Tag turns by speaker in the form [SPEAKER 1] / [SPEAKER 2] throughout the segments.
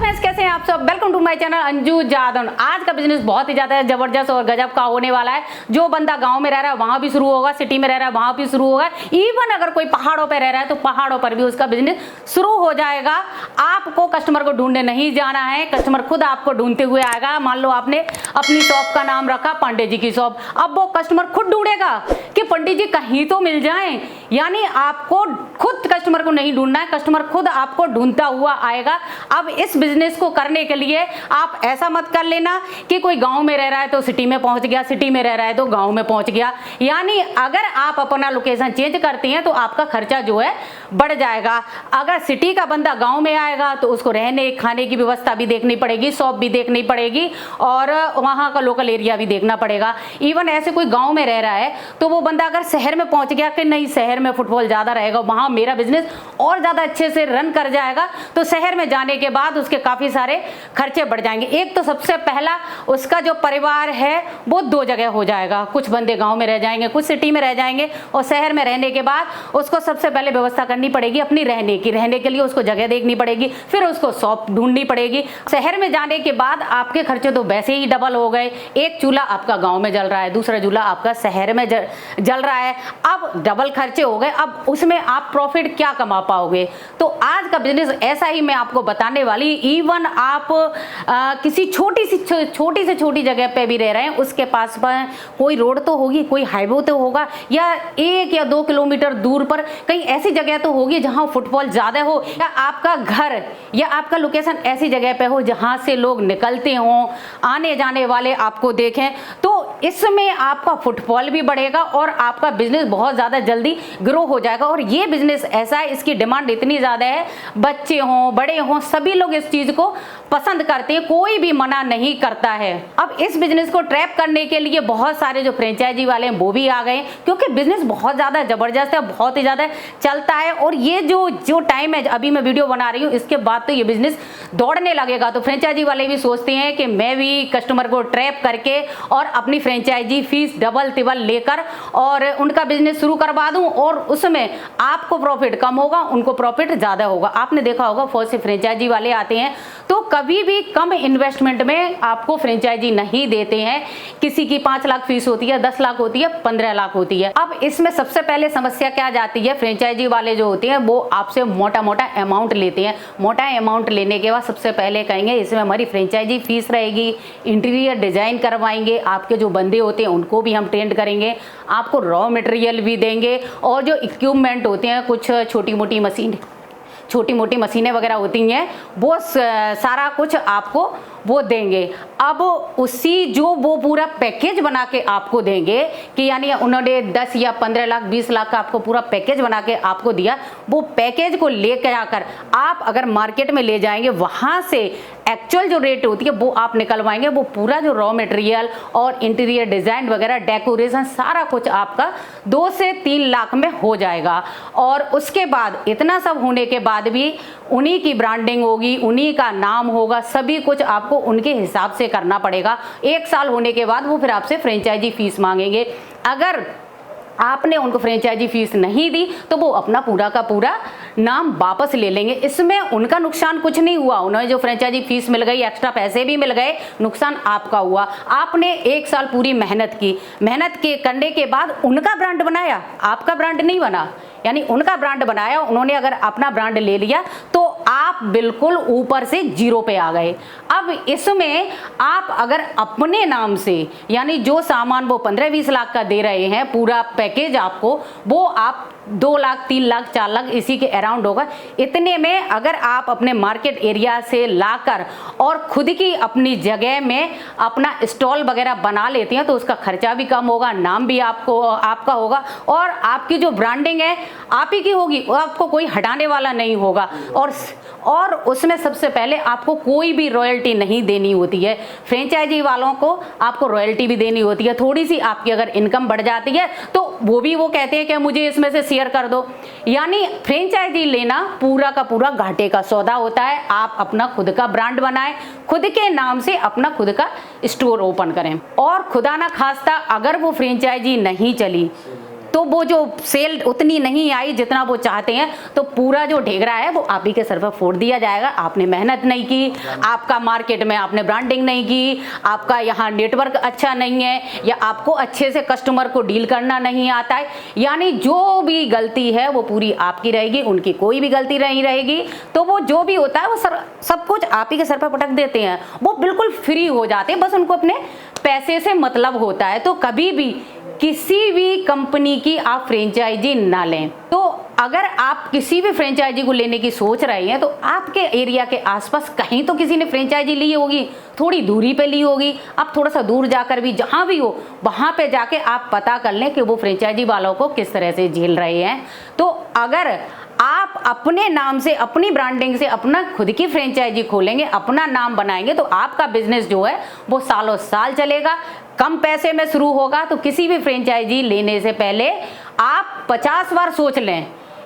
[SPEAKER 1] Friends, कैसे हैं आप सब। Welcome to my channel Anju Jadhav. आज का बिजनेस बहुत ही ज्यादा जबरदस्त और गजब का होने वाला है। जो बंदा गांव में रह रहा है वहां भी शुरू होगा, सिटी में रह रहा है वहां भी शुरू होगा, इवन अगर कोई पहाड़ों पे रह रहा है तो पहाड़ों पर भी उसका बिजनेस शुरू हो जाएगा। आपको कस्टमर को ढूंढने नहीं जाना है, कस्टमर खुद आपको ढूंढते हुए आएगा। मान लो आपने अपनी शॉप का नाम रखा पांडे जी की शॉप, अब वो कस्टमर खुद ढूंढेगा कि पंडित जी कहीं तो मिल जाएं। यानी आपको खुद कस्टमर को नहीं ढूंढना है, कस्टमर खुद आपको ढूंढता हुआ आएगा। अब इस बिजनेस को करने के लिए आप ऐसा मत कर लेना कि कोई गांव में रह रहा है तो सिटी में पहुंच गया, सिटी में रह रहा है तो गांव में पहुंच गया। यानी अगर आप अपना लोकेशन चेंज करते हैं तो आपका खर्चा जो है बढ़ जाएगा। अगर सिटी का बंदा गांव में आएगा तो उसको रहने खाने की व्यवस्था भी देखनी पड़ेगी, शॉप भी देखनी पड़ेगी और वहां का लोकल एरिया भी देखना पड़ेगा। इवन ऐसे कोई गांव में रह रहा है तो वो बंदा अगर शहर में पहुंच गया कि नहीं शहर में फुटफॉल ज्यादा रहेगा, वहां मेरा बिजनेस और ज्यादा अच्छे से रन कर जाएगा, तो शहर में जाने के बाद उसके काफी सारे खर्चे बढ़ जाएंगे। एक तो सबसे पहला उसका जो परिवार है वो दो जगह हो जाएगा। कुछ बंदे गांव में रह जाएंगे, कुछ सिटी में रह जाएंगे और शहर में रहने के बाद उसको सबसे पहले व्यवस्था करनी पड़ेगी अपनी रहने की। रहने के लिए उसको जगह देखनी पड़ेगी, फिर उसको शॉप ढूंढनी पड़ेगी। शहर में जाने के बाद आपके खर्चे तो वैसे ही डबल हो गए। एक चूल्हा आपका गांव में जल रहा है, दूसरा चूल्हा आपका शहर में जल रहा है, अब डबल खर्चे हो गए। अब उसमें आप प्रॉफिट क्या कमा पाओगे? तो आज का बिजनेस ऐसा ही मैं आपको बताने वाली। इवन आप किसी छोटी से छोटी जगह पे भी रह रहे हैं, उसके पास पर कोई रोड तो होगी, कोई हाईवे तो होगा, या 1 या 2 किलोमीटर दूर पर कहीं ऐसी जगह तो होगी जहां फुटफॉल ज्यादा हो, या आपका घर या आपका लोकेशन ऐसी जगह पे हो जहां से लोग निकलते हों, आने जाने वाले आपको देखें, तो इसमें आपका फुटफॉल भी बढ़ेगा और आपका बिजनेस बहुत ज्यादा जल्दी ग्रो हो जाएगा। और ये बिजनेस ऐसा है, इसकी डिमांड इतनी ज्यादा है, बच्चे हों बड़े हों सभी लोग इस चीज को पसंद करते हैं, कोई भी मना नहीं करता है। अब इस बिजनेस को ट्रैप करने के लिए बहुत सारे जो फ्रेंचाइजी वाले हैं वो भी आ गए, क्योंकि बिजनेस बहुत ज्यादा जबरदस्त है, बहुत ही ज्यादा चलता है। और ये जो टाइम है अभी मैं वीडियो बना रही हूँ, इसके बाद तो ये बिजनेस दौड़ने लगेगा। तो फ्रेंचाइजी वाले भी सोचते हैं कि मैं भी कस्टमर को ट्रैप करके और अपनी फ्रेंचाइजी फीस डबल तिबल लेकर और उनका बिजनेस शुरू करवा दूं, और उसमें आपको प्रॉफिट कम होगा, उनको प्रॉफिट ज्यादा होगा। आपने देखा होगा बहुत से फ्रेंचाइजी वाले आते हैं तो कभी भी कम इन्वेस्टमेंट में आपको फ्रेंचाइजी नहीं देते हैं। किसी की 5 लाख फीस होती है, 10 लाख होती है, 15 लाख होती है। अब इसमें सबसे पहले समस्या क्या जाती है, फ्रेंचाइजी वाले जो होते हैं वो आपसे मोटा मोटा अमाउंट लेते हैं। मोटा अमाउंट लेने के बाद सबसे पहले कहेंगे इसमें हमारी फ्रेंचाइजी फीस रहेगी, इंटीरियर डिजाइन करवाएंगे, आपके जो बंदे होते हैं उनको भी हम ट्रेंड करेंगे, आपको रॉ मटेरियल भी देंगे, और जो इक्विपमेंट होते हैं कुछ छोटी मोटी मशीनें वगैरह होती हैं वो सारा कुछ आपको वो देंगे। अब उसी जो वो पूरा पैकेज बना के आपको देंगे कि यानी उन्होंने 10 या 15 लाख 20 लाख का आपको पूरा पैकेज बना के आपको दिया, वो पैकेज को लेकर आकर आप अगर मार्केट में ले जाएंगे, वहां से एक्चुअल जो रेट होती है वो आप निकलवाएंगे। वो पूरा जो रॉ मटेरियल और इंटीरियर डिजाइन वगैरह डेकोरेशन सारा कुछ आपका 2 से 3 लाख में हो जाएगा। और उसके बाद इतना सब होने के बाद भी उन्हीं की ब्रांडिंग होगी, उन्हीं का नाम होगा, सभी कुछ आपको उनके हिसाब से करना पड़ेगा। 1 साल होने के बाद वो फिर आपसे फ्रेंचाइजी फीस मांगेंगे। अगर आपने उनको फ्रेंचाइजी फीस नहीं दी तो वो अपना पूरा का पूरा नाम वापस ले लेंगे। इसमें उनका नुकसान कुछ नहीं हुआ, उन्हें जो फ्रेंचाइजी फीस मिल गई, एक्स्ट्रा पैसे भी मिल गए, नुकसान आपका हुआ। आपने 1 साल पूरी मेहनत की, मेहनत के करने के बाद उनका ब्रांड बनाया, आपका ब्रांड नहीं बना। यानी उनका ब्रांड बनाया, उन्होंने अगर अपना ब्रांड ले लिया तो आप बिल्कुल ऊपर से 0 पे आ गए। अब इसमें आप अगर अपने नाम से, यानी जो सामान वो 15-20 लाख का दे रहे हैं पूरा पैकेज आपको, वो आप 2 लाख 3 लाख 4 लाख इसी के अराउंड होगा। इतने में अगर आप अपने मार्केट एरिया से लाकर और खुद की अपनी जगह में अपना स्टॉल वगैरह बना लेते हैं तो उसका खर्चा भी कम होगा, नाम भी आपका होगा, और आपकी जो ब्रांडिंग है आप ही की होगी, आपको कोई हटाने वाला नहीं होगा। और उसमें सबसे पहले आपको कोई भी रॉयल्टी नहीं देनी होती है। फ्रेंचाइजी वालों को आपको रॉयल्टी भी देनी होती है। थोड़ी सी आपकी अगर इनकम बढ़ जाती है तो वो कहते हैं कि मुझे इसमें से शेयर कर दो। यानी फ्रेंचाइजी लेना पूरा का पूरा घाटे का सौदा होता है। आप अपना खुद का ब्रांड बनाएं, खुद के नाम से अपना खुद का स्टोर ओपन करें, और खुदा ना खास्ता अगर वो फ्रेंचाइजी नहीं चली तो वो जो सेल उतनी नहीं आई जितना वो चाहते हैं, तो पूरा जो ढेगरा है वो आप ही के सर पर फोड़ दिया जाएगा। आपने मेहनत नहीं की, आपका मार्केट में आपने ब्रांडिंग नहीं की, आपका यहाँ नेटवर्क अच्छा नहीं है, या आपको अच्छे से कस्टमर को डील करना नहीं आता है, यानी जो भी गलती है वो पूरी आपकी रहेगी, उनकी कोई भी गलती नहीं रहेगी। तो वो जो भी होता है वो सब कुछ आप ही के सर पर पटक देते हैं, वो बिल्कुल फ्री हो जाते हैं, बस उनको अपने पैसे से मतलब होता है। तो कभी भी किसी भी कंपनी की आप फ्रेंचाइजी ना लें। तो अगर आप किसी भी फ्रेंचाइजी को लेने की सोच रहे हैं तो आपके एरिया के आसपास कहीं तो किसी ने फ्रेंचाइजी ली होगी, थोड़ी दूरी पे ली होगी। आप थोड़ा सा दूर जाकर भी, जहां भी हो वहां पे जाके आप पता कर लें कि वो फ्रेंचाइजी वालों को किस तरह से झेल रहे हैं। तो अगर आप अपने नाम से, अपनी ब्रांडिंग से अपना खुद की फ्रेंचाइजी खोलेंगे, अपना नाम बनाएंगे, तो आपका बिजनेस जो है वो सालों साल चलेगा, कम पैसे में शुरू होगा। तो किसी भी फ्रेंचाइजी लेने से पहले आप 50 बार सोच लें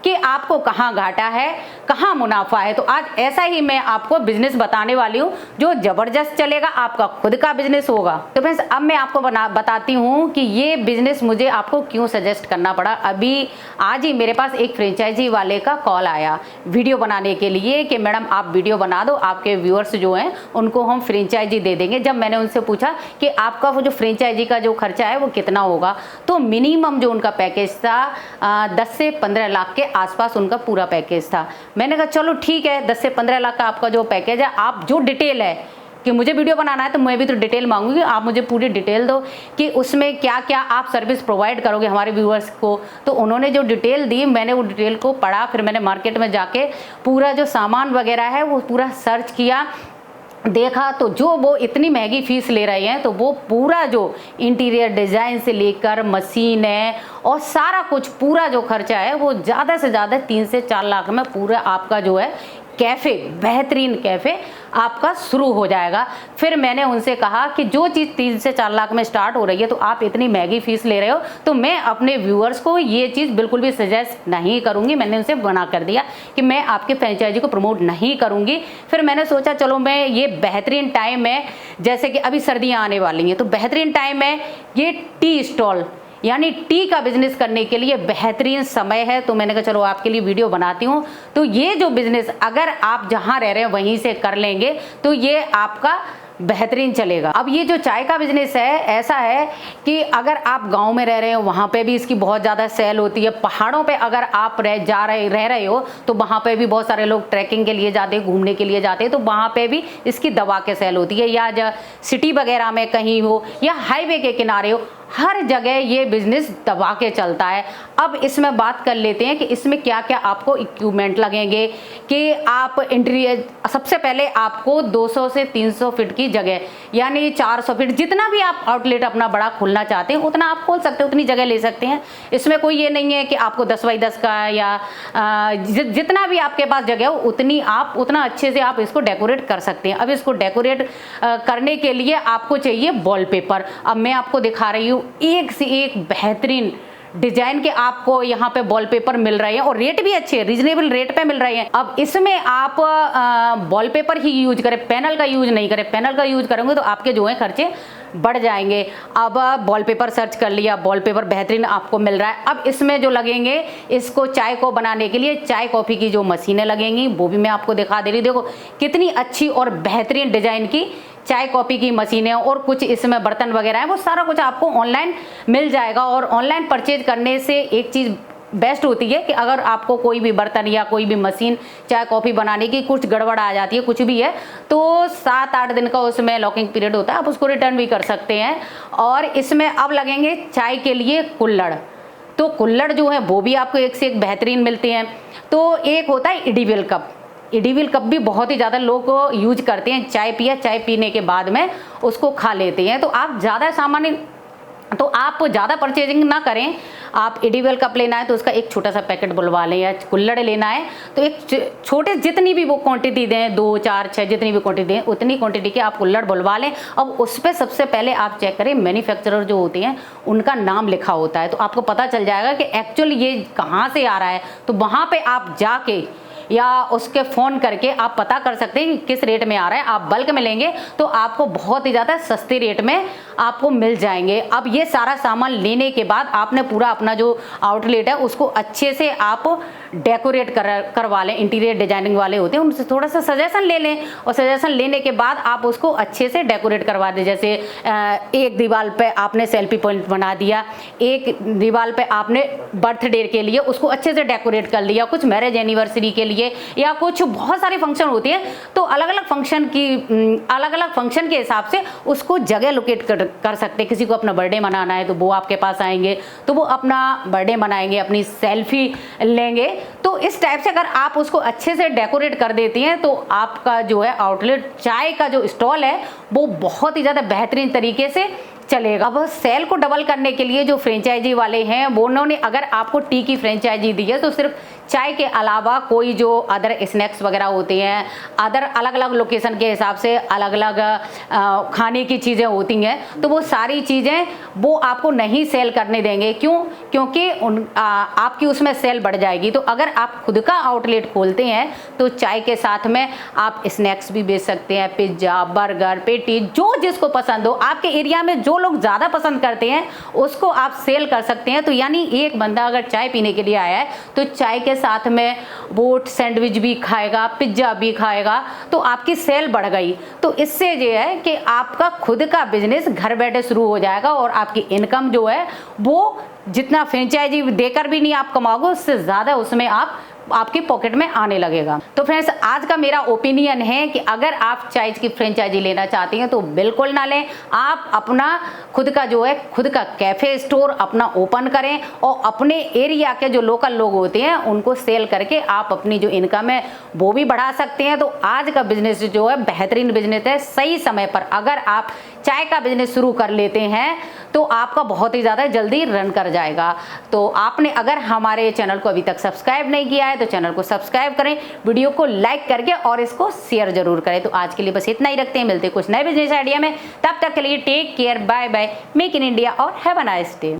[SPEAKER 1] कि आपको कहाँ घाटा है, कहाँ मुनाफा है। तो आज ऐसा ही मैं आपको बिजनेस बताने वाली हूँ जो जबरदस्त चलेगा, आपका खुद का बिजनेस होगा। तो फ्रेंड्स, अब मैं आपको बताती हूँ कि ये बिजनेस मुझे आपको क्यों सजेस्ट करना पड़ा। अभी आज ही मेरे पास एक फ्रेंचाइजी वाले का कॉल आया वीडियो बनाने के लिए कि मैडम आप वीडियो बना दो, आपके व्यूअर्स जो हैं उनको हम फ्रेंचाइजी दे देंगे। जब मैंने उनसे पूछा कि आपका वो जो फ्रेंचाइजी का जो खर्चा है वो कितना होगा, तो मिनिमम जो उनका पैकेज था 10 से 15 लाख के आसपास उनका पूरा पैकेज था। मैंने कहा चलो ठीक है, 10 से 15 लाख का आपका जो पैकेज है, आप जो डिटेल है कि मुझे वीडियो बनाना है तो मैं भी तो डिटेल मांगूंगी, आप मुझे पूरी डिटेल दो कि उसमें क्या क्या आप सर्विस प्रोवाइड करोगे हमारे व्यूअर्स को। तो उन्होंने जो डिटेल दी, मैंने वो डिटेल को पढ़ा, फिर मैंने मार्केट में जाके पूरा जो सामान वगैरह है वो पूरा सर्च किया, देखा। तो जो वो इतनी महंगी फीस ले रहे हैं, तो वो पूरा जो इंटीरियर डिज़ाइन से लेकर मशीन है और सारा कुछ पूरा जो खर्चा है वो ज़्यादा से ज़्यादा 3 से 4 लाख में पूरा आपका जो है कैफ़े, बेहतरीन कैफ़े आपका शुरू हो जाएगा। फिर मैंने उनसे कहा कि जो चीज़ 3 से 4 लाख में स्टार्ट हो रही है, तो आप इतनी महंगी फीस ले रहे हो, तो मैं अपने व्यूअर्स को ये चीज़ बिल्कुल भी सजेस्ट नहीं करूँगी। मैंने उनसे मना कर दिया कि मैं आपके फ्रेंचाइजी को प्रमोट नहीं करूँगी। फिर मैंने सोचा चलो मैं, ये बेहतरीन टाइम है, जैसे कि अभी सर्दियाँ आने वाली हैं, तो बेहतरीन टाइम है, ये टी स्टॉल यानी टी का बिजनेस करने के लिए बेहतरीन समय है। तो मैंने कहा चलो आपके लिए वीडियो बनाती हूँ। तो ये जो बिजनेस अगर आप जहाँ रह रहे हैं वहीं से कर लेंगे तो ये आपका बेहतरीन चलेगा। अब ये जो चाय का बिजनेस है, ऐसा है कि अगर आप गांव में रह रहे हो वहाँ पे भी इसकी बहुत ज़्यादा सेल होती है। पहाड़ों पे अगर आप रह रहे हो तो वहाँ पे भी बहुत सारे लोग ट्रैकिंग के लिए जाते हैं, घूमने के लिए जाते हैं, तो वहाँ पे भी इसकी दबा के सेल होती है। या सिटी वगैरह में कहीं हो या हाईवे के किनारे हो, हर जगह ये बिजनेस दबा के चलता है। अब इसमें बात कर लेते हैं कि इसमें क्या क्या आपको इक्विपमेंट लगेंगे। कि आप इंटीरियर, सबसे पहले आपको 200 से 300 फीट की जगह, यानी 400 फीट, जितना भी आप आउटलेट अपना बड़ा खोलना चाहते हैं उतना आप खोल सकते हैं, उतनी जगह ले सकते हैं। इसमें कोई ये नहीं है कि आपको 10 बाई 10 का या जितना भी आपके पास जगह हो उतनी आप, उतना अच्छे से आप इसको डेकोरेट कर सकते हैं। अब इसको डेकोरेट करने के लिए आपको चाहिए वॉलपेपर। अब मैं आपको दिखा रही हूँ, एक से एक बेहतरीन डिजाइन के आपको यहाँ पे वॉलपेपर मिल रहे हैं और रेट भी अच्छे, रीजनेबल रेट पे मिल रहे हैं। अब इसमें आप वॉलपेपर ही यूज करें, पैनल का यूज नहीं करें। पैनल का यूज करेंगे तो आपके जो है खर्चे बढ़ जाएंगे। अब वॉलपेपर सर्च कर लिया, वॉलपेपर बेहतरीन आपको मिल रहा है। अब इसमें जो लगेंगे, इसको चाय को बनाने के लिए चाय कॉफ़ी की जो मशीनें लगेंगी वो भी मैं आपको दिखा दे रही। देखो कितनी अच्छी और बेहतरीन डिजाइन की चाय कॉफ़ी की मशीनें, और कुछ इसमें बर्तन वगैरह है, वो सारा कुछ आपको ऑनलाइन मिल जाएगा। और ऑनलाइन परचेज करने से एक चीज़ बेस्ट होती है कि अगर आपको कोई भी बर्तन या कोई भी मशीन चाय कॉफ़ी बनाने की कुछ गड़बड़ आ जाती है, कुछ भी है, तो 7-8 दिन का उसमें लॉकिंग पीरियड होता है, आप उसको रिटर्न भी कर सकते हैं। और इसमें अब लगेंगे चाय के लिए कुल्हड़। तो कुल्हड़ जो है वो भी आपको एक से एक बेहतरीन मिलते हैं। तो एक होता है इडीविल कप। इडीविल कप भी बहुत ही ज़्यादा लोग यूज करते हैं। चाय पीने के बाद में उसको खा लेते हैं। तो आप ज़्यादा सामान, तो आप ज़्यादा परचेजिंग ना करें। आप इडीविल कप लेना है तो उसका एक छोटा सा पैकेट बुलवा लें, या कुल्हड़ लेना है तो एक छोटे, जितनी भी वो क्वांटिटी दें, 2, 4, 6 जितनी भी क्वांटिटी दें उतनी क्वांटिटी के आप कुल्हड़ बुलवा लें। अब उस पर सबसे पहले आप चेक करें, मैन्युफैक्चरर जो होते हैं उनका नाम लिखा होता है, तो आपको पता चल जाएगा कि एक्चुअली ये कहाँ से आ रहा है। तो वहाँ पर आप जाके या उसके फ़ोन करके आप पता कर सकते हैं कि किस रेट में आ रहा है। आप बल्क में लेंगे तो आपको बहुत ही ज़्यादा सस्ते रेट में आपको मिल जाएंगे। अब ये सारा सामान लेने के बाद आपने पूरा अपना जो आउटलेट है उसको अच्छे से आप डेकोरेट करवा लें। इंटीरियर डिजाइनिंग वाले होते हैं उनसे थोड़ा सा सजेशन ले लें और सजेशन लेने के बाद आप उसको अच्छे से डेकोरेट करवा दें। जैसे एक दीवार पे आपने सेल्फी पॉइंट बना दिया, एक दीवार पे आपने बर्थडे के लिए उसको अच्छे से डेकोरेट कर लिया, कुछ मैरिज एनिवर्सरी के लिए या कुछ बहुत सारे फंक्शन होते हैं तो अलग अलग फंक्शन के हिसाब से उसको जगह लोकेट कर सकते हैं। किसी को अपना बर्थडे मनाना है तो वो आपके पास आएंगे तो वो अपना बर्थडे मनाएंगे, अपनी सेल्फी लेंगे। तो इस टाइप से अगर आप उसको अच्छे से डेकोरेट कर देती हैं तो आपका जो है आउटलेट चाय का जो स्टॉल है वो बहुत ही ज़्यादा बेहतरीन तरीके से चलेगा। अब सेल को डबल करने के लिए जो फ्रेंचाइजी वाले हैं वो उन्होंने अगर आपको टी की फ्रेंचाइजी दी है तो सिर्फ चाय के अलावा कोई जो अदर स्नैक्स वगैरह होते हैं, अदर अलग अलग लोकेशन के हिसाब से अलग अलग खाने की चीज़ें होती हैं तो वो सारी चीज़ें वो आपको नहीं सेल करने देंगे। क्यों? क्योंकि आपकी उसमें सेल बढ़ जाएगी। तो अगर आप खुद का आउटलेट खोलते हैं तो चाय के साथ में आप स्नैक्स भी बेच सकते हैं, पिज्ज़ा, बर्गर, पेटी, जो जिसको पसंद हो, आपके एरिया में जो लोग ज़्यादा पसंद करते हैं उसको आप सेल कर सकते हैं। तो यानी एक बंदा अगर चाय पीने के लिए आया है तो चाय के साथ में वो सैंडविच भी खाएगा, पिज्ज़ा भी खाएगा, तो आपकी सेल बढ़ गई। तो इससे ये है कि आपका खुद का बिजनेस घर बैठे शुरू हो जाएगा और आपकी इनकम जो है वो जितना फ्रेंचाइजी देकर भी नहीं आप कमाओगे उससे ज़्यादा उसमें आपकी पॉकेट में आने लगेगा। तो फ्रेंड्स आज का मेरा ओपिनियन है कि अगर आप चाय की फ्रेंचाइजी लेना चाहती हैं तो बिल्कुल ना लें। आप अपना खुद का जो है खुद का कैफे स्टोर अपना ओपन करें और अपने एरिया के जो लोकल लोग होते हैं उनको सेल करके आप अपनी जो इनकम है वो भी बढ़ा सकते हैं। तो आज का बिजनेस जो है बेहतरीन बिजनेस है। सही समय पर अगर आप चाय का बिजनेस शुरू कर लेते हैं तो आपका बहुत ही ज़्यादा जल्दी रन कर जाएगा। तो आपने अगर हमारे चैनल को अभी तक सब्सक्राइब नहीं किया है तो चैनल को सब्सक्राइब करें, वीडियो को लाइक करके और इसको शेयर जरूर करें। तो आज के लिए बस इतना ही रखते हैं, मिलते हैं कुछ नए बिजनेस आइडिया में। तब तक के लिए take care, bye bye, make in India और हैव अ नाइस डे।